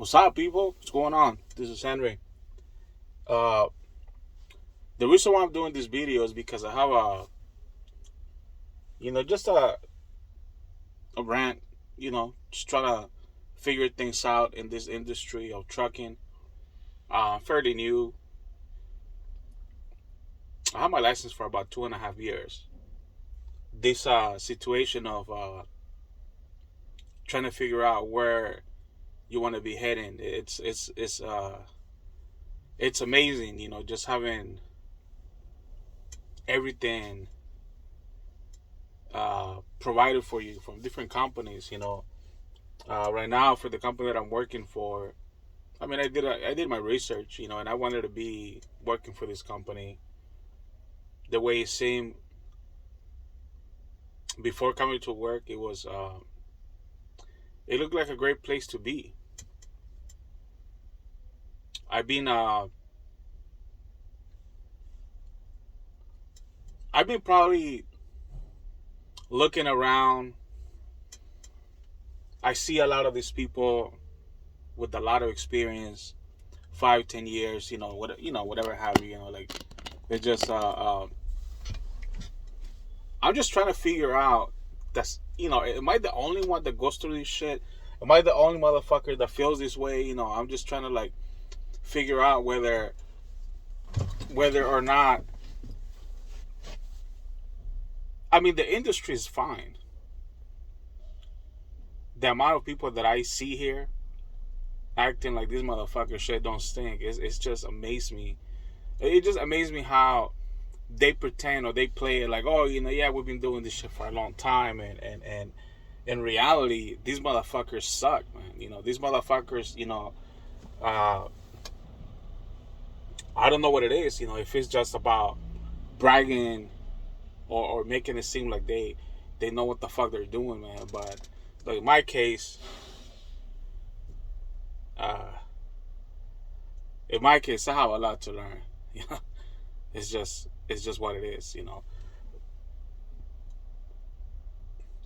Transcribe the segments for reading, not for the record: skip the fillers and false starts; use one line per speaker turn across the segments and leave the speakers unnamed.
What's up, people? What's going on? This is Henry. Uh, the reason why I'm doing this video is because I have just a rant. Just trying to figure things out in this industry of trucking. Fairly new. I have my license for about 2.5 years. This situation of trying to figure out where you want to be heading. It's amazing. Just having everything provided for you from different companies. Right now for the company that I'm working for, I mean, I did my research, and I wanted to be working for this company. The way it seemed before coming to work, it looked like a great place to be. I've been probably looking around. I see a lot of these people with a lot of experience, 5-10 years, whatever have you, like they're just I'm just trying to figure out am I the only one that goes through this shit? Am I the only motherfucker that feels this way? I'm just trying to like figure out whether or not, I mean, the industry is fine. The amount of people that I see here acting like this motherfucker shit don't stink. It's just amazed me. It just amazed me how they pretend or they play it like, oh, yeah, we've been doing this shit for a long time, and in reality, these motherfuckers suck, man. These motherfuckers, I don't know what it is, if it's just about bragging or making it seem like they know what the fuck they're doing, man. But like in my case, I have a lot to learn. It's just what it is.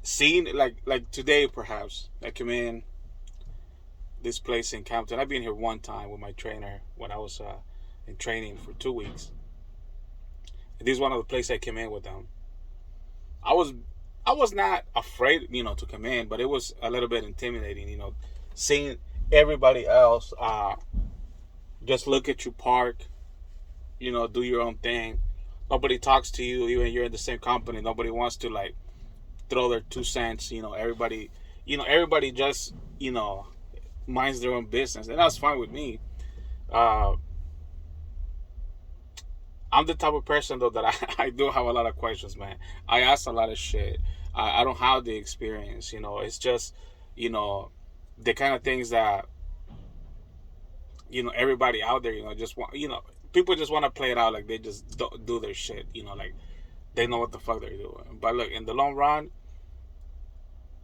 Seeing like today, perhaps I came in this place in Compton. I've been here one time with my trainer when I was in training for 2 weeks. This is one of the places I came in with them. I was not afraid, to come in, but it was a little bit intimidating, seeing everybody else just look at you park, do your own thing. Nobody talks to you, even you're in the same company. Nobody wants to like throw their 2 cents. Everybody just minds their own business, and that's fine with me. I'm the type of person though that I do have a lot of questions, man. I ask a lot of shit. I don't have the experience, It's just, the kind of things that everybody out there, just want, people just want to play it out like they just do their shit, like they know what the fuck they're doing. But look, in the long run,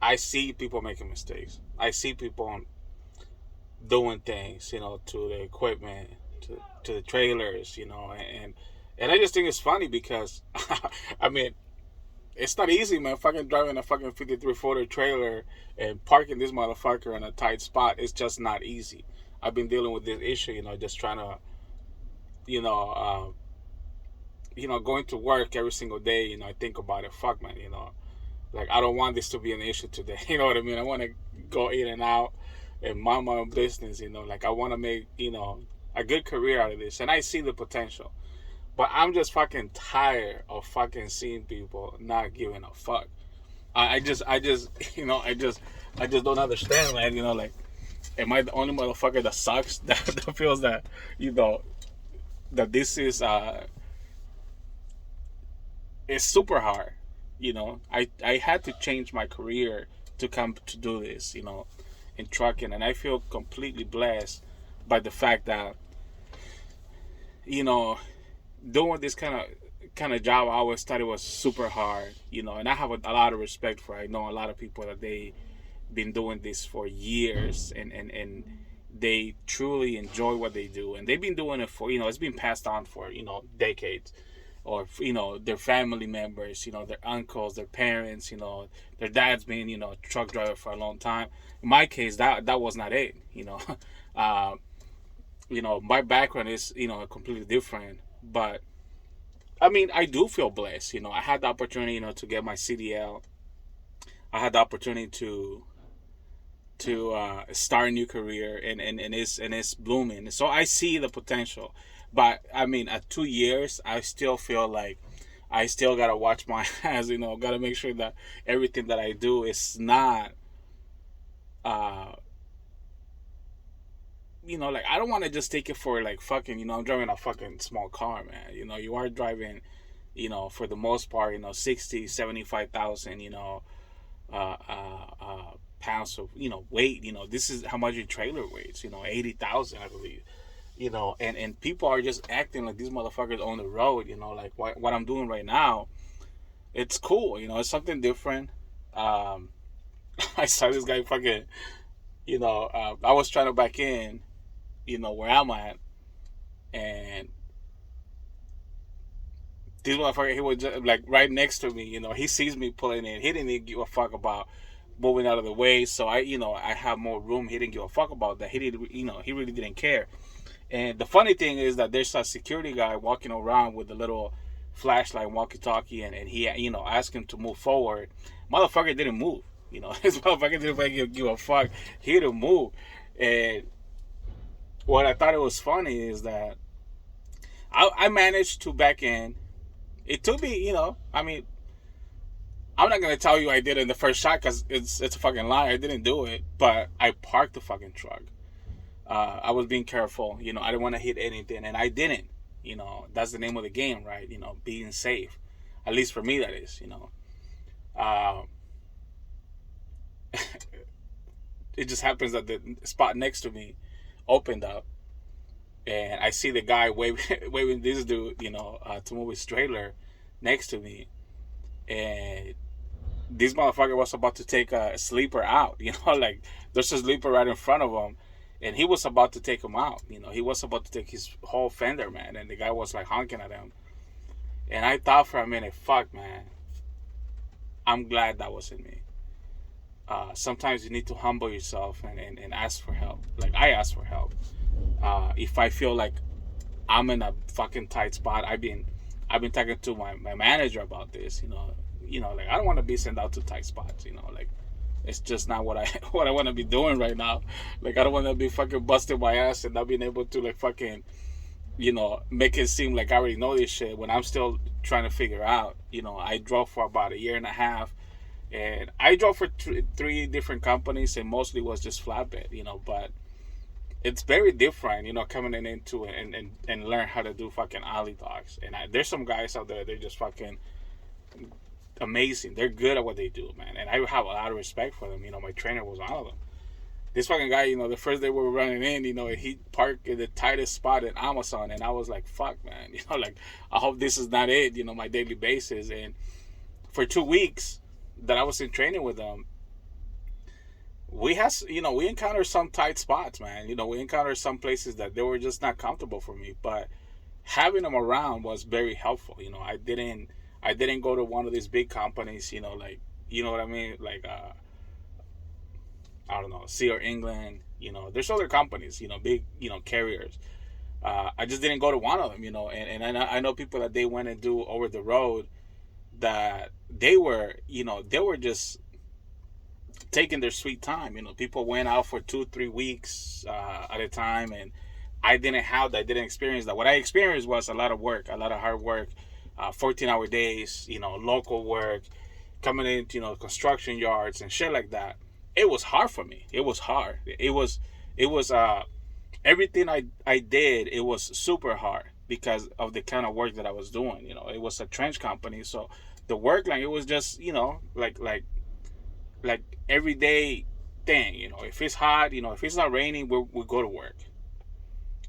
I see people making mistakes. I see people doing things, to the equipment, to the trailers, and I just think it's funny because, I mean, it's not easy, man. Fucking driving a fucking 53-footer trailer and parking this motherfucker in a tight spot. It's just not easy. I've been dealing with this issue, just trying to, going to work every single day. I think about it. Fuck, man. Like I don't want this to be an issue today. You know what I mean? I want to go in and out and mind my own business. Like I want to make a good career out of this, and I see the potential. But I'm just fucking tired of fucking seeing people not giving a fuck. I just I just don't understand, man. Like, am I the only motherfucker that sucks that feels that that this is it's super hard. I had to change my career to come to do this, in trucking, and I feel completely blessed by the fact that doing this kind of job. I always thought it was super hard, and I have a lot of respect for it. I know a lot of people that they been doing this for years, and they truly enjoy what they do, and they've been doing it for it's been passed on for decades, or their family members, their uncles, their parents, their dad's been a truck driver for a long time. In my case, that was not it. uh, my background is completely different, but I mean, I do feel blessed. I had the opportunity to get my CDL. I had the opportunity to start a new career, and it's blooming. So I see the potential, but I mean, at 2 years, I still feel like I still gotta watch my hands. Gotta make sure that everything that I do is not, uh, like I don't want to just take it for like fucking. I'm driving a fucking small car, man. You are driving, for the most part, 60, 75,000. Uh, uh, uh, pounds of weight. This is how much your trailer weighs. 80,000, I believe. And people are just acting like these motherfuckers on the road. Like what I'm doing right now. It's cool. It's something different. Um, I saw this guy fucking. I was trying to back in. Where I'm at, and this motherfucker, he was just, like right next to me. He sees me pulling in. He didn't even give a fuck about moving out of the way, so I have more room. He didn't give a fuck about that. He didn't, he really didn't care. And the funny thing is that there's a security guy walking around with a little flashlight, walkie-talkie, and he, asked him to move forward. Motherfucker didn't move. His motherfucker didn't give a fuck. He didn't move. And what I thought it was funny is that I managed to back in. It took me, I mean, I'm not gonna tell you I did it in the first shot because it's a fucking lie. I didn't do it, but I parked the fucking truck. I was being careful. I didn't want to hit anything, and I didn't. That's the name of the game, right? Being safe. At least for me, that is. Uh, it just happens that the spot next to me opened up, and I see the guy waving this dude, to move his trailer next to me, and this motherfucker was about to take a sleeper out. Like there's a sleeper right in front of him, and he was about to take him out. He was about to take his whole fender, man, and the guy was like honking at him, and I thought for a minute, fuck, man, I'm glad that wasn't me. Sometimes you need to humble yourself and ask for help. Like I asked for help. If I feel like I'm in a fucking tight spot, I've been talking to my manager about this. Like I don't want to be sent out to tight spots. Like it's just not what I what I want to be doing right now. Like I don't want to be fucking busting my ass and not being able to like fucking make it seem like I already know this shit when I'm still trying to figure out. I drove for about a year and a half. And I drove for three different companies, and mostly was just flatbed, but it's very different, coming into it and learn how to do fucking alley dogs. And there's some guys out there, they're just fucking amazing. They're good at what they do, man. And I have a lot of respect for them. My trainer was one of them. This fucking guy, the first day we were running in, he parked in the tightest spot in Amazon. And I was like, fuck, man. Like, I hope this is not it, my daily basis. And for 2 weeks that I was in training with them, we encountered some tight spots, man. We encountered some places that they were just not comfortable for me, but having them around was very helpful. I didn't go to one of these big companies, like, you know what I mean? Like, I don't know, Sea or England, there's other companies, big, carriers. I just didn't go to one of them, and I know people that they went and do over the road that they were just taking their sweet time. People went out for 2-3 weeks at a time, and I didn't have that. I didn't experience that. What I experienced was a lot of work, a lot of hard work, 14-hour days, local work, coming into construction yards and shit like that. It was hard for me. It was hard. It was everything I did. It was super hard because of the kind of work that I was doing. It was a trench company, so the work, like, it was just like everyday thing. If it's hot, if it's not raining, we go to work.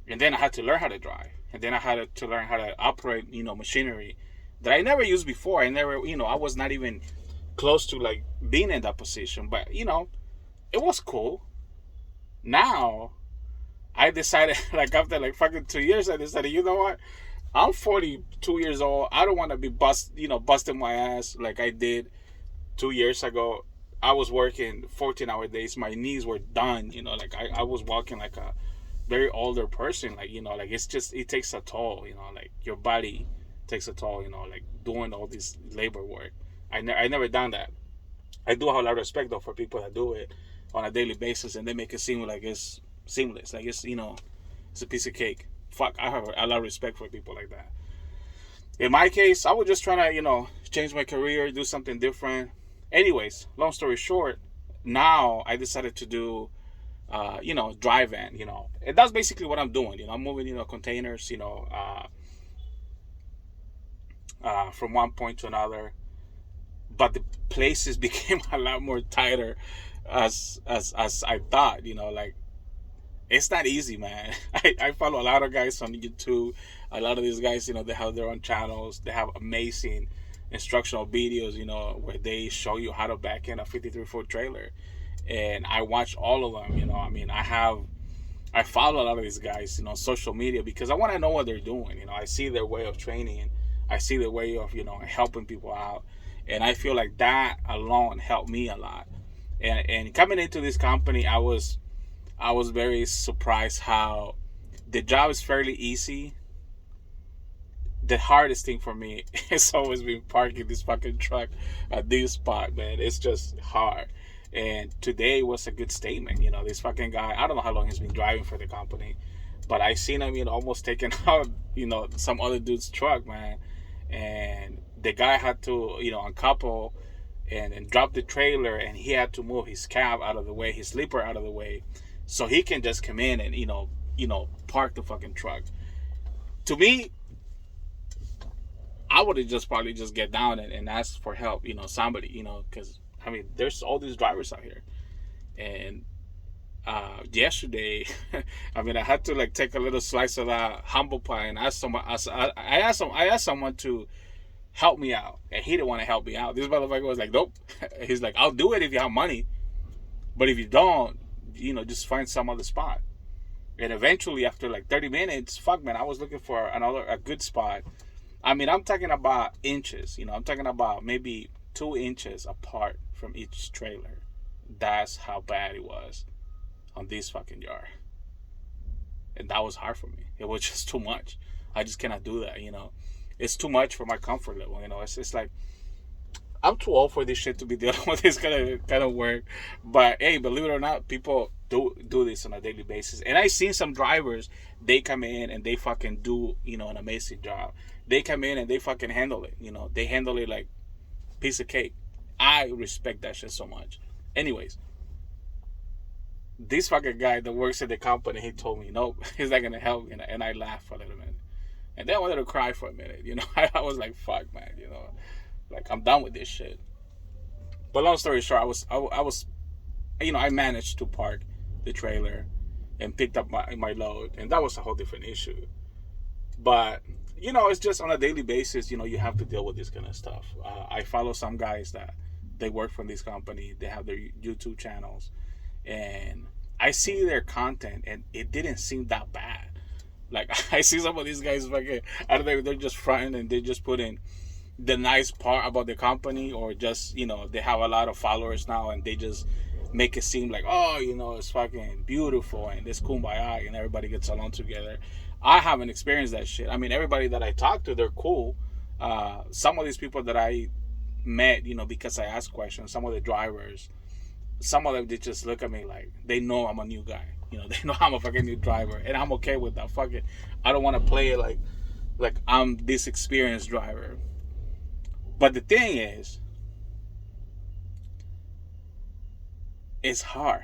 And then I had to learn how to drive, and then I had to learn how to operate machinery that I never used before. I was not even close to like being in that position, but it was cool. Now I decided, like, after like fucking 2 years, I decided, you know what, I'm 42 years old. I don't want to be busting my ass like I did 2 years ago. I was working 14-hour days. My knees were done. Like I was walking like a very older person. Like like it takes a toll. Like your body takes a toll. Like doing all this labor work. I never done that. I do have a lot of respect though for people that do it on a daily basis and they make it seem like it's seamless. Like it's a piece of cake. Fuck, I have a lot of respect for people like that. In my case, I was just trying to, change my career, do something different. Anyways, long story short, now I decided to do, dry van, and that's basically what I'm doing. I'm moving, containers, from one point to another. But the places became a lot more tighter as I thought, like it's not easy, man. I follow a lot of guys on YouTube. A lot of these guys, they have their own channels. They have amazing instructional videos, where they show you how to back in a 53-foot trailer. And I watch all of them, I follow a lot of these guys, social media because I want to know what they're doing. I see their way of training. I see their way of, helping people out. And I feel like that alone helped me a lot. And coming into this company, I was very surprised how the job is fairly easy. The hardest thing for me has always been parking this fucking truck at this spot, man. It's just hard. And today was a good statement. This fucking guy, I don't know how long he's been driving for the company, but I seen him, almost taking out, some other dude's truck, man. And the guy had to, uncouple and drop the trailer, and he had to move his cab out of the way, his sleeper out of the way, so he can just come in and park the fucking truck. To me, I would have just probably just get down and ask for help, somebody, because there's all these drivers out here. And yesterday, I had to like take a little slice of that humble pie and ask someone. I asked someone to help me out, and he didn't want to help me out. This motherfucker was like, nope. He's like, I'll do it if you have money, but if you don't, just find some other spot. And eventually, after like 30 minutes, fuck man, I was looking for a good spot. I'm talking about inches. I'm talking about maybe 2 inches apart from each trailer. That's how bad it was on this fucking yard. And that was hard for me. It was just too much. I just cannot do that, It's too much for my comfort level, It's like I'm too old for this shit to be dealing with this kind of work. But hey, believe it or not, people do this on a daily basis. And I seen some drivers, they come in and they fucking do, an amazing job. They come in and they fucking handle it. They handle it like piece of cake. I respect that shit so much. Anyways, this fucking guy that works at the company, he told me, nope, he's not gonna help me. And I laughed for a little minute. And then I wanted to cry for a minute. I was like, fuck, man, like I'm done with this shit. But long story short, I was I managed to park the trailer and picked up my load, and that was a whole different issue. But it's just on a daily basis, you have to deal with this kind of stuff. I follow some guys that they work for this company. They have their YouTube channels, and I see their content, and it didn't seem that bad. Like I see some of these guys fucking, I don't know if they're just fronting and they just put in the nice part about the company, or just they have a lot of followers now and they just make it seem like, oh, it's fucking beautiful and it's kumbaya and everybody gets along together. I haven't experienced that shit. Everybody that I talk to, they're cool. Some of these people that I met, because I asked questions, some of the drivers, some of them, they just look at me like they know I'm a new guy. They know I'm a fucking new driver, and I'm okay with that. Fuck it. I don't want to play it like I'm this experienced driver. But the thing is, it's hard.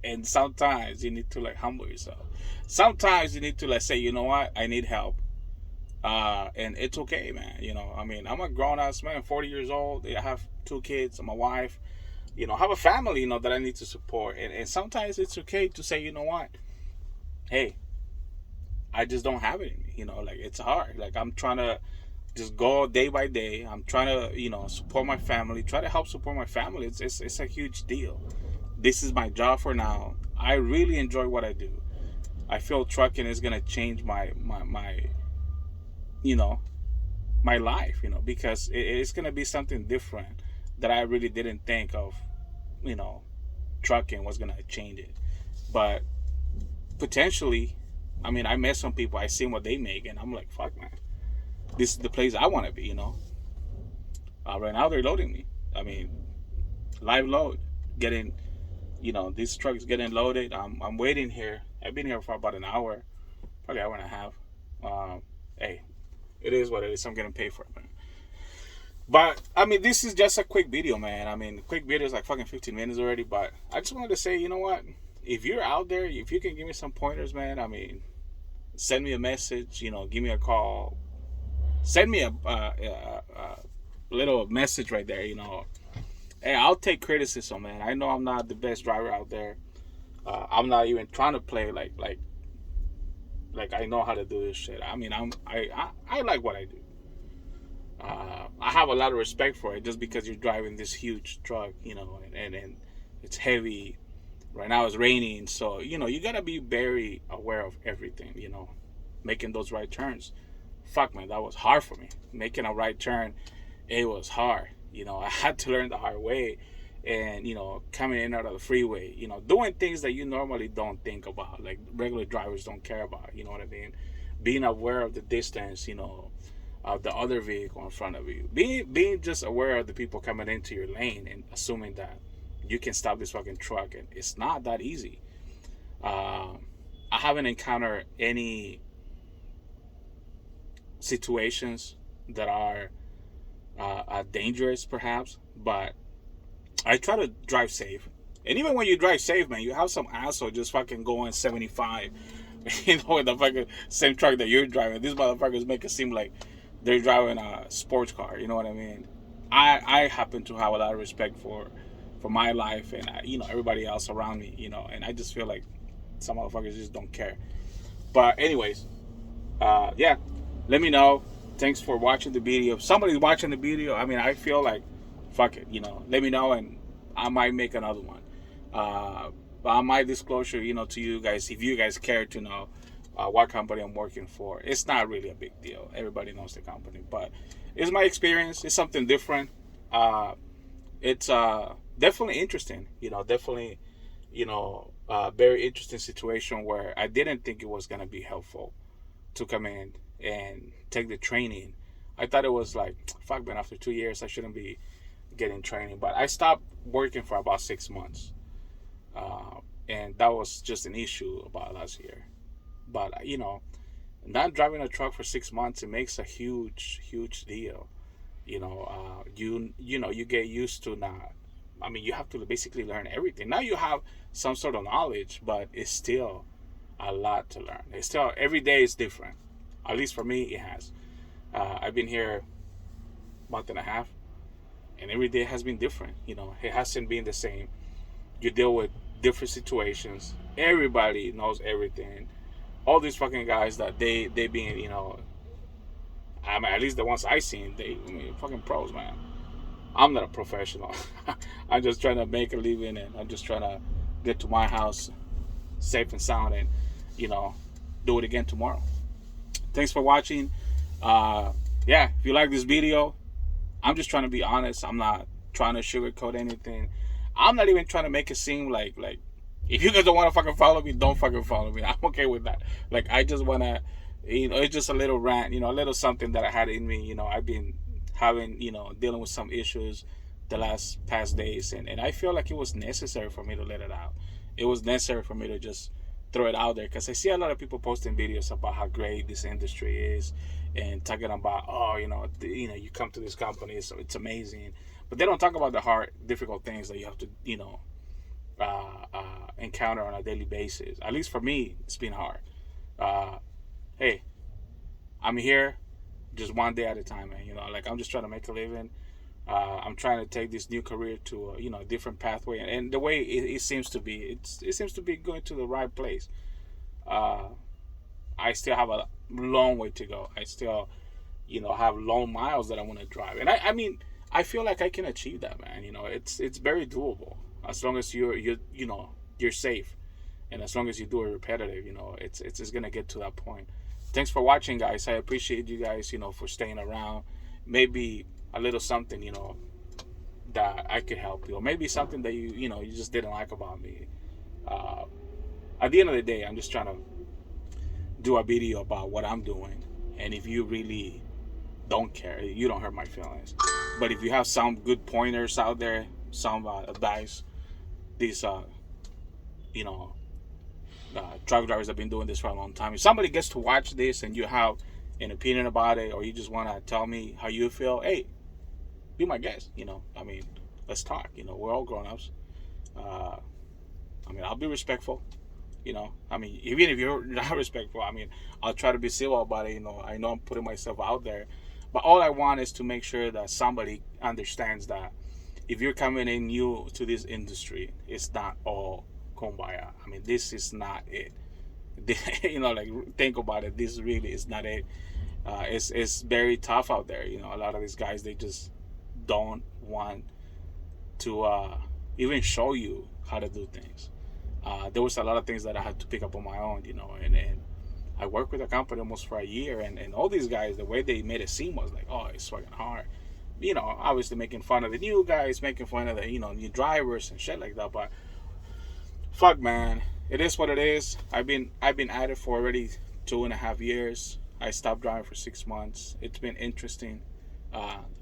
And sometimes you need to like humble yourself. Sometimes you need to like say, you know what, I need help. And it's okay, man. I'm a grown-ass man, 40 years old. I have 2 kids. I'm a wife. I have a family, that I need to support. And sometimes it's okay to say, you know what, hey, I just don't have it in me. Like it's hard. Like I'm trying to just go day by day. I'm trying to, support my family, try to help support my family. It's a huge deal. This is my job for now. I really enjoy what I do. I feel trucking is going to change my you know, my life, because it's gonna be something different that I really didn't think of, you know, trucking was gonna change it. But potentially, I mean, I met some people, I seen what they make, and I'm like, fuck, man, this is the place I want to be. Right now they're loading me. I mean, live load, getting, these trucks getting loaded. I'm waiting here. I've been here for about an hour, probably an hour and a half. Hey, it is what it is. I'm getting paid for it, man. But I mean, this is just a quick video, man. I mean, quick video is like fucking 15 minutes already. But I just wanted to say, you know what? If you're out there, if you can give me some pointers, man. I mean, send me a message. Give me a call. Send me a little message right there. Hey, I'll take criticism, man. I know I'm not the best driver out there. I'm not even trying to play like I know how to do this shit. I mean, I like what I do. I have a lot of respect for it just because you're driving this huge truck, and it's heavy. Right now it's raining, so you gotta be very aware of everything. Making those right turns. Fuck, man, that was hard for me. Making a right turn, it was hard. I had to learn the hard way, and coming in out of the freeway, doing things that you normally don't think about, like regular drivers don't care about. You know what I mean? Being aware of the distance, of the other vehicle in front of you. Being just aware of the people coming into your lane and assuming that you can stop this fucking truck, and it's not that easy. I haven't encountered any situations that are dangerous, perhaps, but I try to drive safe. And even when you drive safe, man, you have some asshole just fucking going 75, with the fucking same truck that you're driving. These motherfuckers make it seem like they're driving a sports car. You know what I mean? I happen to have a lot of respect for my life and everybody else around me. And I just feel like some motherfuckers just don't care. But anyways, yeah, let me know. Thanks for watching the video. If somebody's watching the video, I mean, I feel like, fuck it, let me know and I might make another one. On my disclosure, to you guys, if you guys care to know what company I'm working for, it's not really a big deal. Everybody knows the company, but it's my experience. It's something different. It's definitely interesting. Definitely, very interesting situation where I didn't think it was gonna be helpful to come in and take the training. I thought it was like, fuck, man, after 2 years I shouldn't be getting training. But I stopped working for about 6 months, and that was just an issue about last year. But not driving a truck for 6 months, it makes a huge deal. You get used to not. I mean, you have to basically learn everything. Now you have some sort of knowledge, but it's still a lot to learn. It's still, every day is different. At least for me, it has. I've been here a month and a half, and every day has been different. It hasn't been the same. You deal with different situations. Everybody knows everything. All these fucking guys that they being, I mean, at least the ones I seen, fucking pros, man. I'm not a professional. I'm just trying to make a living, and I'm just trying to get to my house safe and sound, and do it again tomorrow. Thanks for watching. Yeah, if you like this video, I'm just trying to be honest. I'm not trying to sugarcoat anything. I'm not even trying to make it seem like if you guys don't want to fucking follow me, don't fucking follow me. I'm okay with that. I just want to, it's just a little rant, a little something that I had in me. I've been having, dealing with some issues the past days, and I feel like it was necessary for me to let it out. It was necessary for me to just throw it out there, because I see a lot of people posting videos about how great this industry is and talking about, you come to this company, so it's amazing, but they don't talk about the hard, difficult things that you have to encounter on a daily basis. At least for me, it's been hard. Hey, I'm here just one day at a time, man. I'm just trying to make a living. I'm trying to take this new career to a different pathway, and the way it seems to be, it seems to be going to the right place. I still have a long way to go. I still, have long miles that I want to drive, and I mean, I feel like I can achieve that, man. It's very doable as long as you're safe, and as long as you do it repetitive. It's gonna get to that point. thanks for watching, guys. I appreciate you guys, for staying around. Maybe a little something, that I could help you, or maybe something that you just didn't like about me. Uh, at the end of the day, I'm just trying to do a video about what I'm doing, and if you really don't care, you don't hurt my feelings. But if you have some good pointers out there, some advice, these you know truck drivers have been doing this for a long time. If somebody gets to watch this and you have an opinion about it, or you just want to tell me how you feel, hey, be my guest. I mean, let's talk. We're all grown-ups. I'll be respectful. Even if you're not respectful, I'll try to be civil about it. I know I'm putting myself out there, but all I want is to make sure that somebody understands that if you're coming in new to this industry, it's not all kumbaya. This is not it. Think about it. This really is not it. It's very tough out there. A lot of these guys, they just don't want to even show you how to do things. There was a lot of things that I had to pick up on my own, and I worked with a company almost for a year, and all these guys, the way they made it seem was like, oh, it's fucking hard. Obviously making fun of the new guys, making fun of the, new drivers and shit like that. But fuck, man, it is what it is. I've been at it for already 2.5 years. I stopped driving for 6 months. It's been interesting.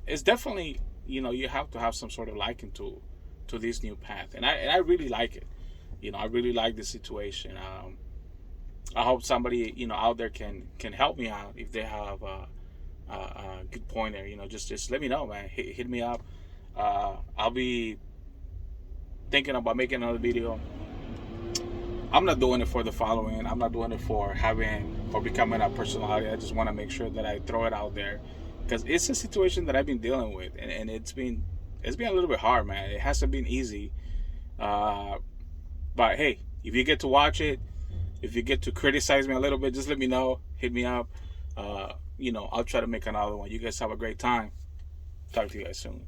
It's definitely, you have to have some sort of liking to this new path, and I really like it. I really like the situation. I hope somebody out there can help me out if they have a good pointer. Just let me know, man. Hit me up. I'll be thinking about making another video. I'm not doing it for the following. I'm not doing it for becoming a personality. I just want to make sure that I throw it out there, because it's a situation that I've been dealing with, and it's been a little bit hard, man. It hasn't been easy. But hey, if you get to watch it, if you get to criticize me a little bit, just let me know. Hit me up. I'll try to make another one. You guys have a great time. Talk to you guys soon.